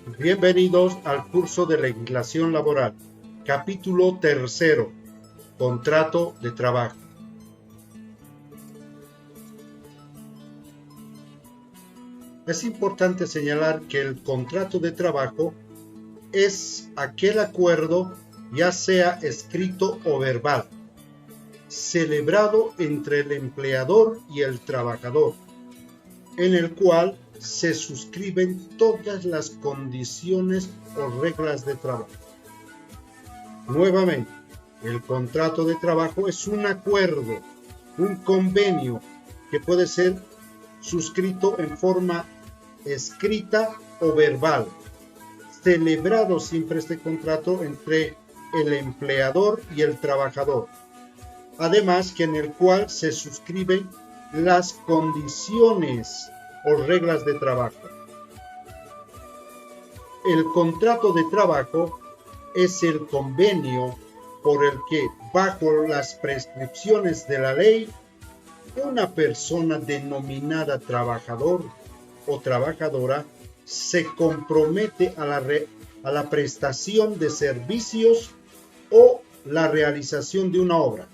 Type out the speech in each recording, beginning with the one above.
Bienvenidos al curso de legislación laboral, capítulo 3, contrato de trabajo. Es importante señalar que el contrato de trabajo es aquel acuerdo, ya sea escrito o verbal, celebrado entre el empleador y el trabajador, en el cual se suscriben todas las condiciones o reglas de trabajo. Nuevamente, el contrato de trabajo es un acuerdo, un convenio que puede ser suscrito en forma escrita o verbal, celebrado siempre este contrato entre el empleador y el trabajador, además que en el cual se suscriben las condiciones o reglas de trabajo. El contrato de trabajo es el convenio por el que, bajo las prescripciones de la ley, una persona denominada trabajador o trabajadora se compromete a la prestación de servicios o la realización de una obra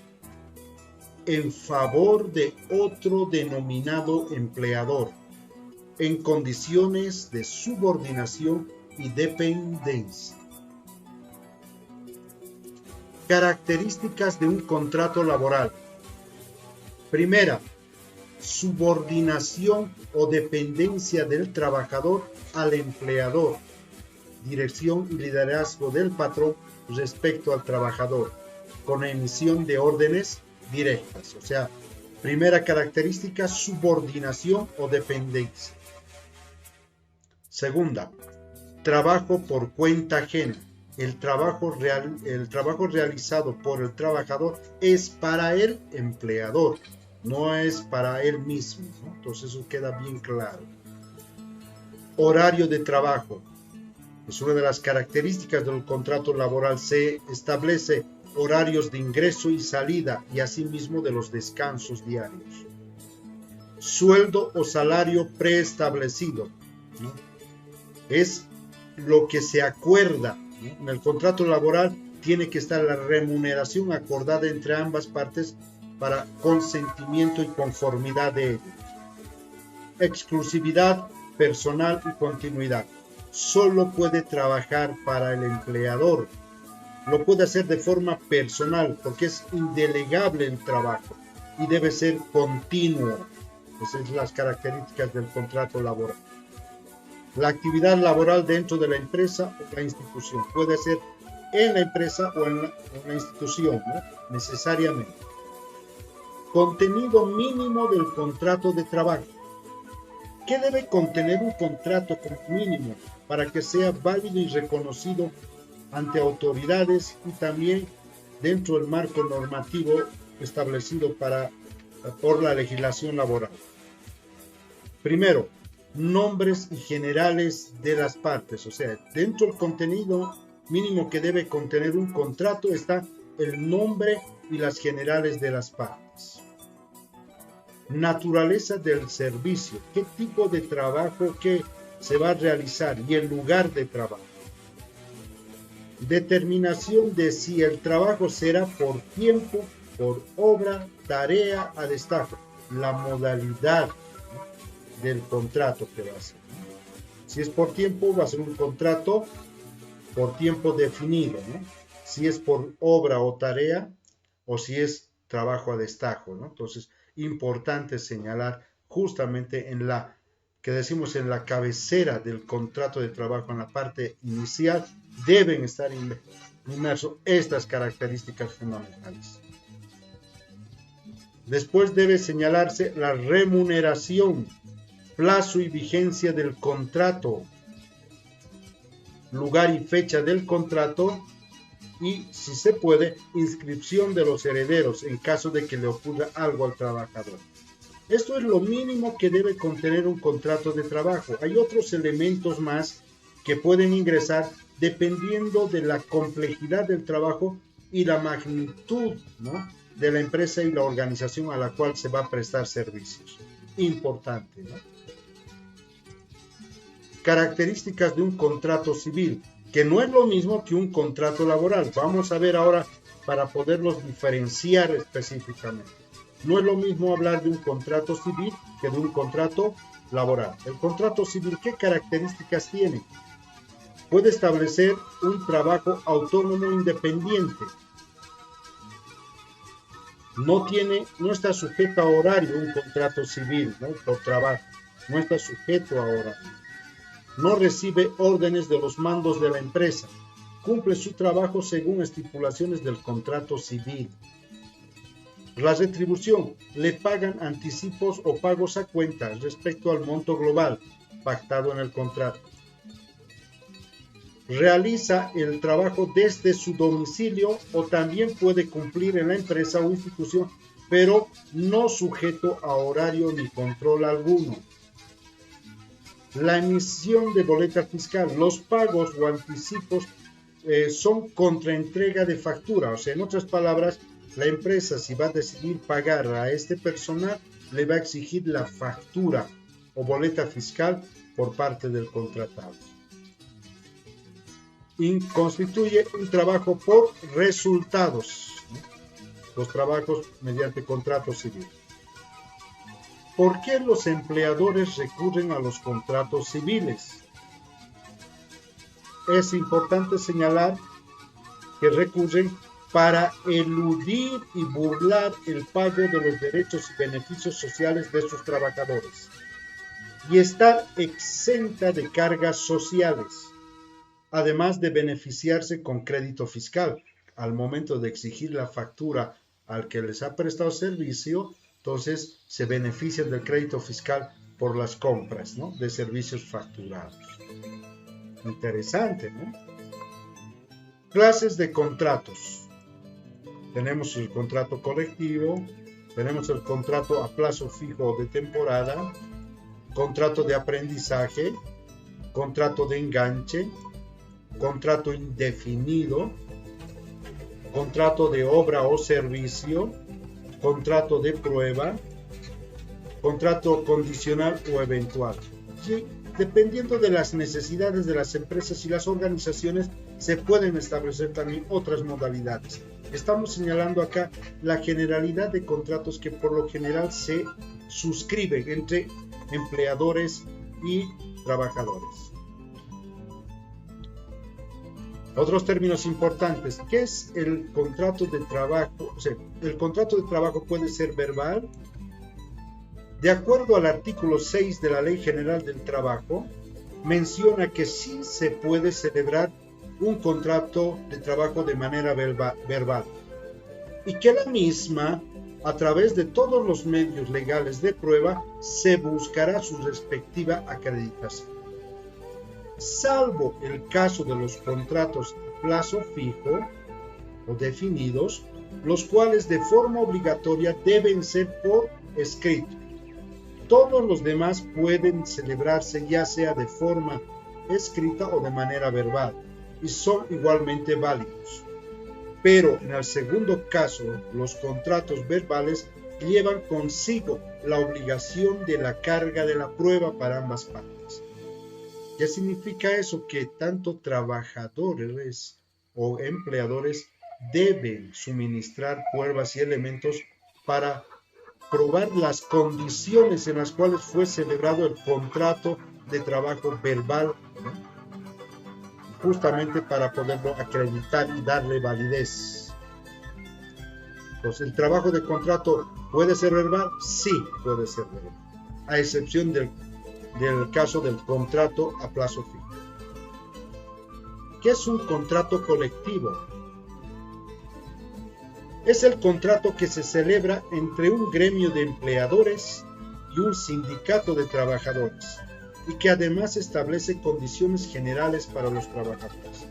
en favor de otro denominado empleador, en condiciones de subordinación y dependencia. Características de un contrato laboral. Primera, subordinación o dependencia del trabajador al empleador, dirección y liderazgo del patrón respecto al trabajador, con emisión de órdenes directas. O sea, primera característica, subordinación o dependencia. Segunda, trabajo por cuenta ajena. El trabajo realizado por el trabajador es para el empleador, no es para él mismo, ¿no? Entonces eso queda bien claro. Horario de trabajo. Es una de las características del contrato laboral. Se establece horarios de ingreso y salida y asimismo de los descansos diarios. Sueldo o salario preestablecido, ¿no? Es lo que se acuerda, ¿no? En el contrato laboral tiene que estar la remuneración acordada entre ambas partes para consentimiento y conformidad de ello. Exclusividad personal y continuidad. Solo puede trabajar para el empleador. Lo puede hacer de forma personal porque es indelegable el trabajo y debe ser continuo. Esas son las características del contrato laboral. La actividad laboral dentro de la empresa o la institución. Puede ser en la empresa o en la institución, ¿no? Necesariamente. Contenido mínimo del contrato de trabajo. ¿Qué debe contener un contrato como mínimo para que sea válido y reconocido ante autoridades y también dentro del marco normativo establecido por la legislación laboral? Primero, nombres y generales de las partes. O sea, dentro del contenido mínimo que debe contener un contrato está el nombre y las generales de las partes. Naturaleza del servicio. ¿Qué tipo de trabajo que se va a realizar y el lugar de trabajo? Determinación de si el trabajo será por tiempo, por obra, tarea a destajo. La modalidad, ¿no?, del contrato que va a ser. Si es por tiempo, va a ser un contrato por tiempo definido, ¿no? Si es por obra o tarea, o si es trabajo a destajo, ¿no? Entonces, importante señalar justamente en la que decimos en la cabecera del contrato de trabajo, en la parte inicial, deben estar inmersos estas características fundamentales. Después debe señalarse la remuneración, plazo y vigencia del contrato, lugar y fecha del contrato y, si se puede, inscripción de los herederos en caso de que le ocurra algo al trabajador. Esto es lo mínimo que debe contener un contrato de trabajo. Hay otros elementos más que pueden ingresar dependiendo de la complejidad del trabajo y la magnitud, ¿no?, de la empresa y la organización a la cual se va a prestar servicios. Importante, ¿no? Características de un contrato civil, que no es lo mismo que un contrato laboral. Vamos a ver ahora para poderlos diferenciar específicamente. No es lo mismo hablar de un contrato civil que de un contrato laboral. El contrato civil, ¿qué características tiene? Puede establecer un trabajo autónomo independiente. No está sujeto a horario un contrato civil, ¿no? Por trabajo. No está sujeto a horario. No recibe órdenes de los mandos de la empresa. Cumple su trabajo según estipulaciones del contrato civil. La retribución, le pagan anticipos o pagos a cuenta respecto al monto global pactado en el contrato. Realiza el trabajo desde su domicilio o también puede cumplir en la empresa o institución, pero no sujeto a horario ni control alguno. La emisión de boleta fiscal, los pagos o anticipos son contraentrega de factura, o sea, en otras palabras, la empresa, si va a decidir pagar a este personal, le va a exigir la factura o boleta fiscal por parte del contratado. Y constituye un trabajo por resultados, ¿no? Los trabajos mediante contrato civil. ¿Por qué los empleadores recurren a los contratos civiles? Es importante señalar que recurren para eludir y burlar el pago de los derechos y beneficios sociales de sus trabajadores y estar exenta de cargas sociales, además de beneficiarse con crédito fiscal. Al momento de exigir la factura al que les ha prestado servicio, entonces se benefician del crédito fiscal por las compras, ¿no?, de servicios facturados. Interesante, ¿no? Clases de contratos. Tenemos el contrato colectivo, tenemos el contrato a plazo fijo de temporada, contrato de aprendizaje, contrato de enganche, contrato indefinido, contrato de obra o servicio, contrato de prueba, contrato condicional o eventual. Sí, dependiendo de las necesidades de las empresas y las organizaciones, se pueden establecer también otras modalidades. Estamos señalando acá la generalidad de contratos que por lo general se suscriben entre empleadores y trabajadores. Otros términos importantes. ¿Qué es el contrato de trabajo? O sea, el contrato de trabajo puede ser verbal. De acuerdo al artículo 6 de la Ley General del Trabajo, menciona que sí se puede celebrar un contrato de trabajo de manera verbal y que la misma, a través de todos los medios legales de prueba, se buscará su respectiva acreditación. Salvo el caso de los contratos a plazo fijo o definidos, los cuales de forma obligatoria deben ser por escrito. Todos los demás pueden celebrarse ya sea de forma escrita o de manera verbal y son igualmente válidos. Pero en el segundo caso, los contratos verbales llevan consigo la obligación de la carga de la prueba para ambas partes. ¿Qué significa eso? Que tanto trabajadores o empleadores deben suministrar pruebas y elementos para probar las condiciones en las cuales fue celebrado el contrato de trabajo verbal, ¿no?, justamente para poderlo acreditar y darle validez. Entonces, ¿el trabajo de contrato puede ser verbal? Sí, puede ser verbal, a excepción del caso del contrato a plazo fijo. ¿Qué es un contrato colectivo? Es el contrato que se celebra entre un gremio de empleadores y un sindicato de trabajadores y que además establece condiciones generales para los trabajadores.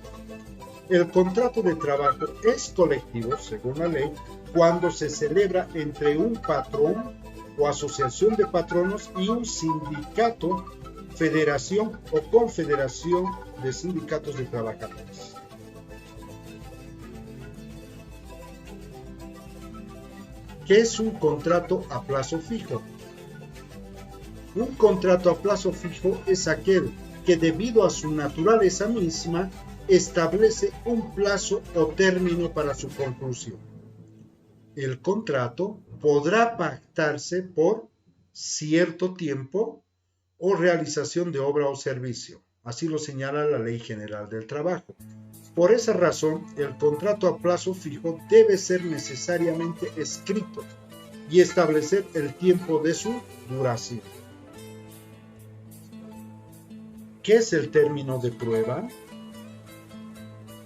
El contrato de trabajo es colectivo, según la ley, cuando se celebra entre un patrón o asociación de patronos y un sindicato, federación o confederación de sindicatos de trabajadores. ¿Qué es un contrato a plazo fijo? Un contrato a plazo fijo es aquel que debido a su naturaleza misma establece un plazo o término para su conclusión. El contrato podrá pactarse por cierto tiempo o realización de obra o servicio. Así lo señala la Ley General del Trabajo. Por esa razón, el contrato a plazo fijo debe ser necesariamente escrito y establecer el tiempo de su duración. ¿Qué es el término de prueba?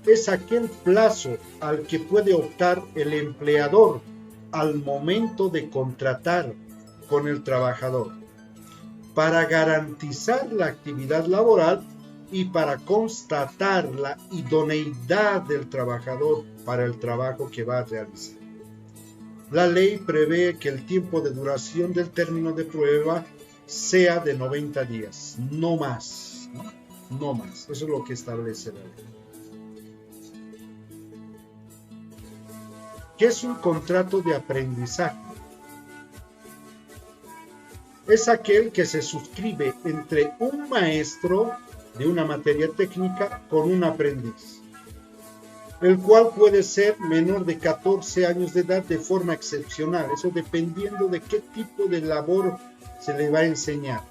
Es aquel plazo al que puede optar el empleador al momento de contratar con el trabajador para garantizar la actividad laboral y para constatar la idoneidad del trabajador para el trabajo que va a realizar. La ley prevé que el tiempo de duración del término de prueba sea de 90 días, no más, ¿no? No más. Eso es lo que establece la ley. ¿Qué es un contrato de aprendizaje? Es aquel que se suscribe entre un maestro de una materia técnica con un aprendiz, el cual puede ser menor de 14 años de edad de forma excepcional, eso dependiendo de qué tipo de labor se le va a enseñar,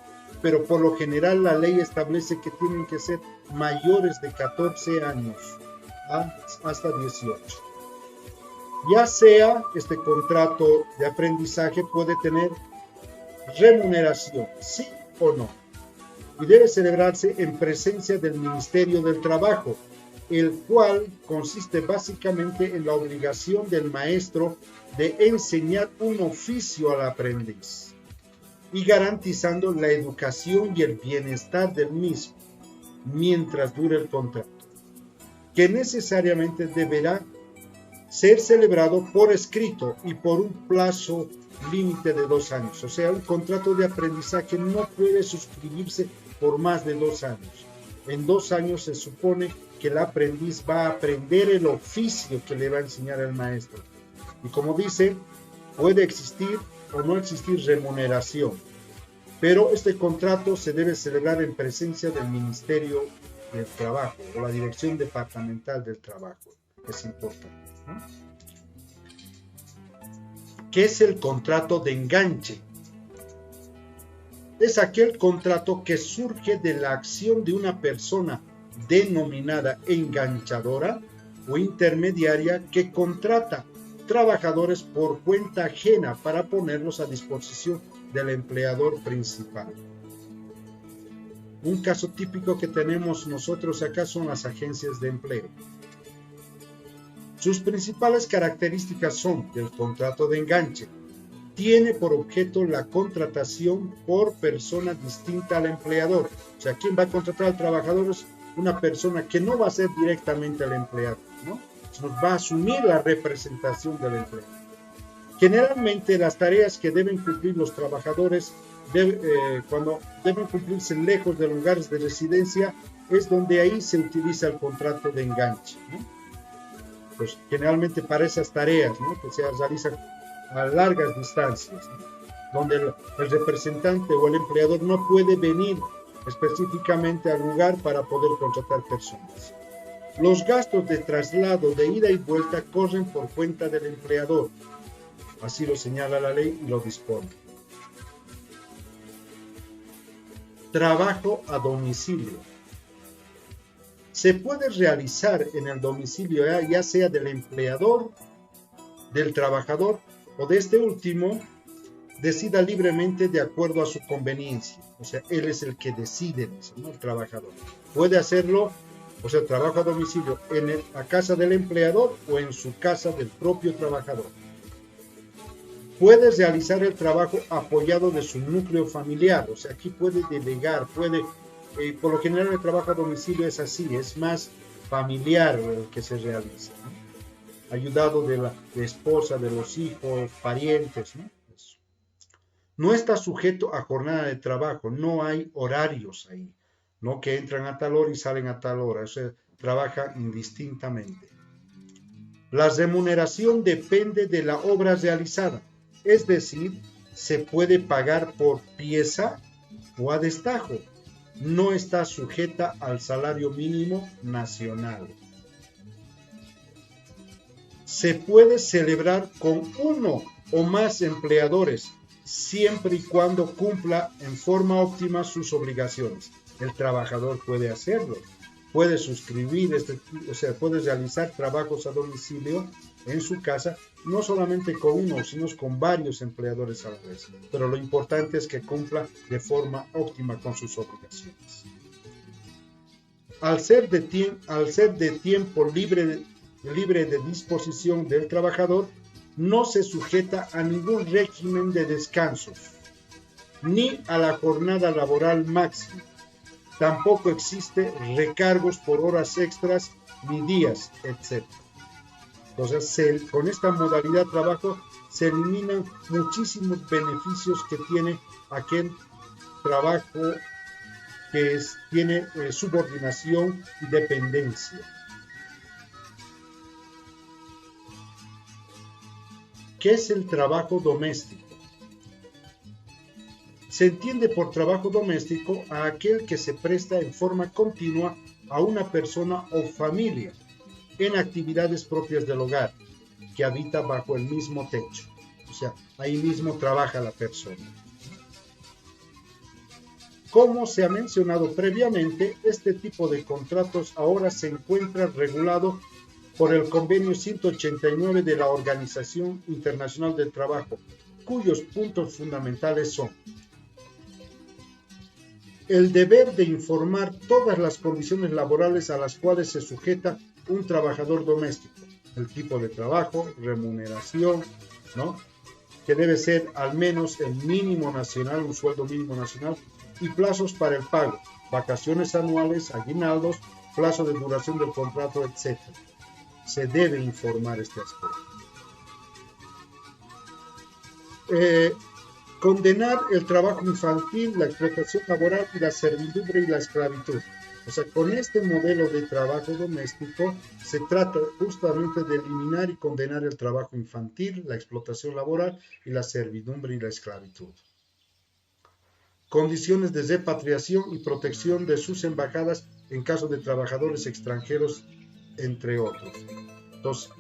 pero por lo general la ley establece que tienen que ser mayores de 14 años hasta 18. Ya sea este contrato de aprendizaje puede tener remuneración, sí o no, y debe celebrarse en presencia del Ministerio del Trabajo, el cual consiste básicamente en la obligación del maestro de enseñar un oficio al aprendiz y garantizando la educación y el bienestar del mismo mientras dure el contrato, que necesariamente deberá ser celebrado por escrito y por un plazo límite de 2 años. O sea, un contrato de aprendizaje no puede suscribirse por más de 2 años. En 2 años se supone que el aprendiz va a aprender el oficio que le va a enseñar el maestro. Y como dice, puede existir o no existir remuneración, pero este contrato se debe celebrar en presencia del Ministerio del Trabajo o la Dirección Departamental del Trabajo. Es importante, ¿no? ¿Qué es el contrato de enganche? Es aquel contrato que surge de la acción de una persona denominada enganchadora o intermediaria que contrata trabajadores por cuenta ajena para ponerlos a disposición del empleador principal. Un caso típico que tenemos nosotros acá son las agencias de empleo. Sus principales características son el contrato de enganche. Tiene por objeto la contratación por persona distinta al empleador. O sea, quien va a contratar al trabajador es una persona que no va a ser directamente el empleado, ¿no? Sino va a asumir la representación del empleado. Generalmente las tareas que deben cumplir los trabajadores cuando deben cumplirse lejos de lugares de residencia es donde ahí se utiliza el contrato de enganche, ¿no? Pues generalmente para esas tareas, ¿no?, que se realizan a largas distancias, ¿no?, donde el representante o el empleador no puede venir específicamente al lugar para poder contratar personas. Los gastos de traslado de ida y vuelta corren por cuenta del empleador. Así lo señala la ley y lo dispone. Trabajo a domicilio. Se puede realizar en el domicilio ya sea del empleador, del trabajador o de este último, decida libremente de acuerdo a su conveniencia. O sea, él es el que decide eso, ¿no?, el trabajador. Puede hacerlo, o sea, trabajo a domicilio en la casa del empleador o en su casa del propio trabajador. Puede realizar el trabajo apoyado de su núcleo familiar, o sea, aquí puede delegar, por lo general el trabajo a domicilio es así, es más familiar el que se realiza, ¿no?, ayudado de la esposa, de los hijos, parientes, ¿no? Eso. No está sujeto a jornada de trabajo, no hay horarios ahí, no que entran a tal hora y salen a tal hora, eso trabaja indistintamente. La remuneración depende de la obra realizada, es decir, se puede pagar por pieza o a destajo. no está sujeta al salario mínimo nacional. Se puede celebrar con uno o más empleadores, siempre y cuando cumpla en forma óptima sus obligaciones. El trabajador puede hacerlo, puede suscribir, puede realizar trabajos a domicilio en su casa, no solamente con uno, sino con varios empleadores a la vez. Pero lo importante es que cumpla de forma óptima con sus obligaciones. Al ser de tiempo libre de disposición del trabajador, no se sujeta a ningún régimen de descansos, ni a la jornada laboral máxima. Tampoco existe recargos por horas extras, ni días, etc. Entonces, con esta modalidad de trabajo se eliminan muchísimos beneficios que tiene aquel trabajo que tiene subordinación y dependencia. ¿Qué es el trabajo doméstico? Se entiende por trabajo doméstico a aquel que se presta en forma continua a una persona o familia en actividades propias del hogar, que habita bajo el mismo techo. O sea, ahí mismo trabaja la persona. Como se ha mencionado previamente, este tipo de contratos ahora se encuentra regulado por el Convenio 189 de la Organización Internacional del Trabajo, cuyos puntos fundamentales son: el deber de informar todas las condiciones laborales a las cuales se sujeta un trabajador doméstico, el tipo de trabajo, remuneración, ¿no?, que debe ser al menos el mínimo nacional, un sueldo mínimo nacional, y plazos para el pago, vacaciones anuales, aguinaldos, plazo de duración del contrato, etc. Se debe informar este aspecto. Condenar el trabajo infantil, la explotación laboral y la servidumbre y la esclavitud. O sea, con este modelo de trabajo doméstico se trata justamente de eliminar y condenar el trabajo infantil, la explotación laboral y la servidumbre y la esclavitud. Condiciones de repatriación y protección de sus embajadas en caso de trabajadores extranjeros, entre otros. Entonces,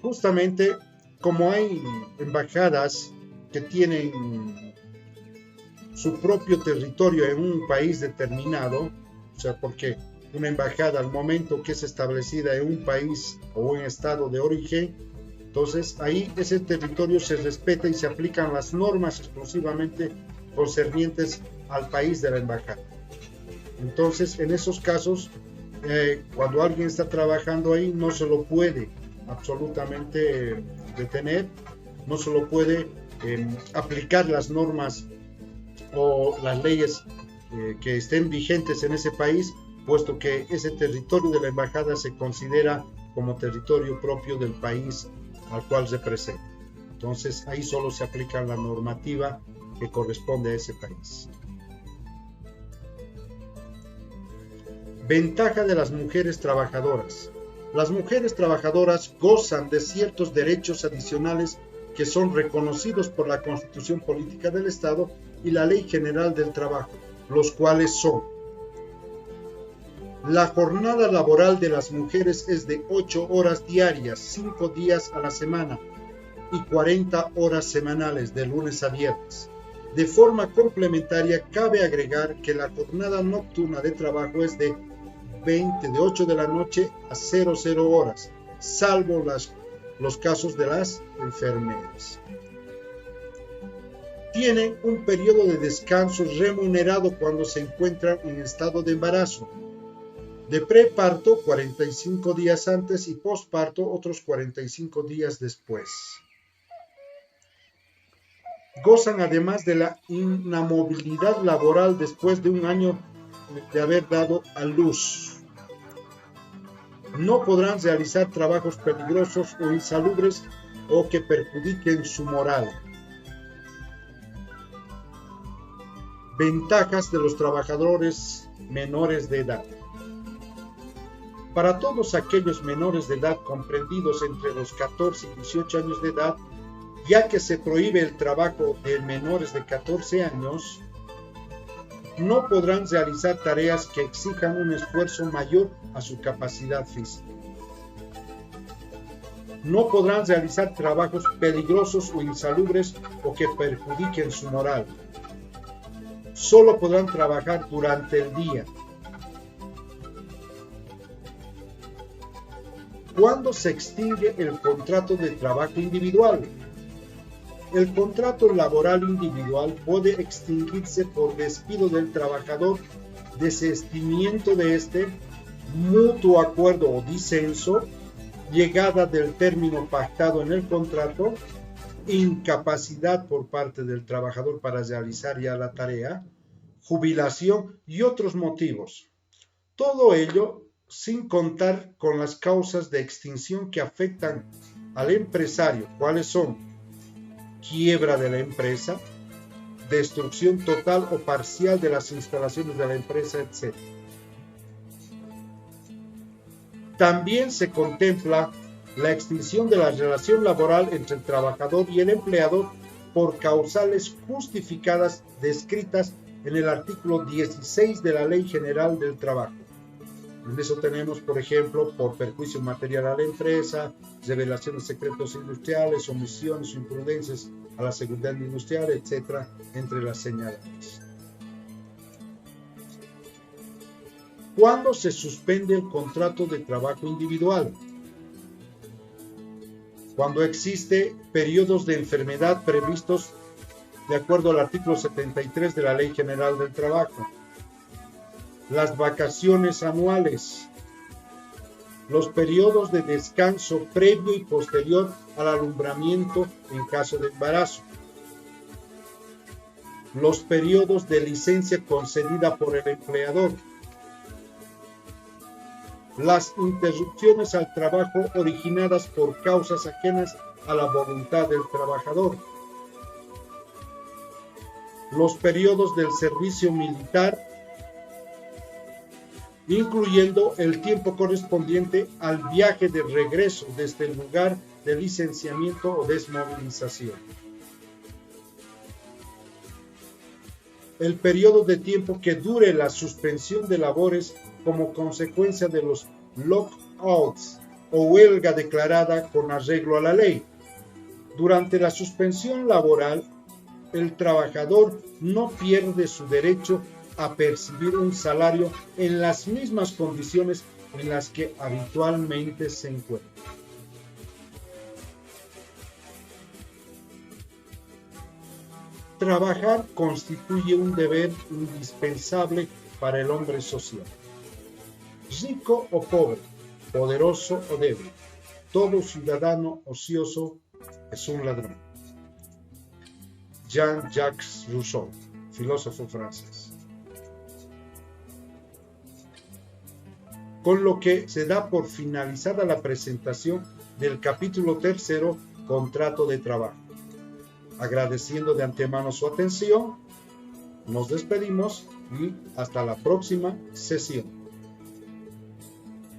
justamente como hay embajadas que tienen su propio territorio en un país determinado, o sea, porque una embajada al momento que es establecida en un país o un estado de origen, entonces ahí ese territorio se respeta y se aplican las normas exclusivamente concernientes al país de la embajada. Entonces, en esos casos, cuando alguien está trabajando ahí, no se lo puede absolutamente detener, no se lo puede aplicar las normas o las leyes que estén vigentes en ese país, puesto que ese territorio de la embajada se considera como territorio propio del país al cual representa. Entonces, ahí solo se aplica la normativa que corresponde a ese país. Ventaja de las mujeres trabajadoras. Las mujeres trabajadoras gozan de ciertos derechos adicionales que son reconocidos por la Constitución Política del Estado y la Ley General del Trabajo, los cuales son: la jornada laboral de las mujeres es de 8 horas diarias, 5 días a la semana y 40 horas semanales de lunes a viernes. De forma complementaria, cabe agregar que la jornada nocturna de trabajo es de 8 de la noche a 00 horas, salvo los casos de las enfermeras. Tienen un periodo de descanso remunerado cuando se encuentran en estado de embarazo. De preparto, 45 días antes, y posparto, otros 45 días después. Gozan además de la inamovilidad laboral después de un año de haber dado a luz. No podrán realizar trabajos peligrosos o insalubres o que perjudiquen su moral. Ventajas de los trabajadores menores de edad. Para todos aquellos menores de edad comprendidos entre los 14 y 18 años de edad, ya que se prohíbe el trabajo de menores de 14 años, no podrán realizar tareas que exijan un esfuerzo mayor a su capacidad física. No podrán realizar trabajos peligrosos o insalubres o que perjudiquen su moral. Solo podrán trabajar durante el día. ¿Cuándo se extingue el contrato de trabajo individual? El contrato laboral individual puede extinguirse por despido del trabajador, desistimiento de este, mutuo acuerdo o disenso, llegada del término pactado en el contrato, incapacidad por parte del trabajador para realizar ya la tarea, jubilación y otros motivos. Todo ello sin contar con las causas de extinción que afectan al empresario, cuáles son: quiebra de la empresa, destrucción total o parcial de las instalaciones de la empresa, etc. También se contempla la extinción de la relación laboral entre el trabajador y el empleador por causales justificadas descritas en el artículo 16 de la Ley General del Trabajo. En eso tenemos, por ejemplo, por perjuicio material a la empresa, revelación de secretos industriales, omisiones o imprudencias a la seguridad industrial, etc., entre las señaladas. ¿Cuándo se suspende el contrato de trabajo individual? Cuando existe periodos de enfermedad previstos de acuerdo al artículo 73 de la Ley General del Trabajo, las vacaciones anuales, los periodos de descanso previo y posterior al alumbramiento en caso de embarazo, los periodos de licencia concedida por el empleador, las interrupciones al trabajo originadas por causas ajenas a la voluntad del trabajador, los periodos del servicio militar, incluyendo el tiempo correspondiente al viaje de regreso desde el lugar de licenciamiento o desmovilización. El periodo de tiempo que dure la suspensión de labores como consecuencia de los lockouts o huelga declarada con arreglo a la ley. Durante la suspensión laboral, el trabajador no pierde su derecho a percibir un salario en las mismas condiciones en las que habitualmente se encuentra. Trabajar constituye un deber indispensable para el hombre social. Rico o pobre, poderoso o débil, todo ciudadano ocioso es un ladrón. Jean-Jacques Rousseau, filósofo francés. Con lo que se da por finalizada la presentación del capítulo 3, Contrato de Trabajo. Agradeciendo de antemano su atención, nos despedimos y hasta la próxima sesión.